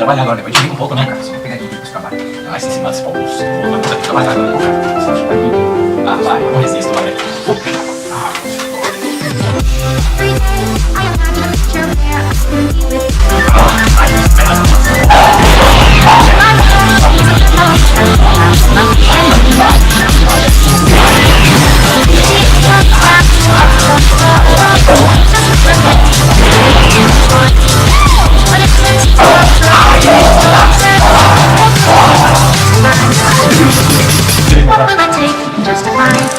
trabalhar agora, depois desliga um pouco, né, cara? Só pegar aqui os trabalhos. Ah, esse cima desse Paulo, vou trabalhar agora, cara. Ah, vai, não resisto, vai. Every day I imagine a picture where I can be with you. What will I take just to find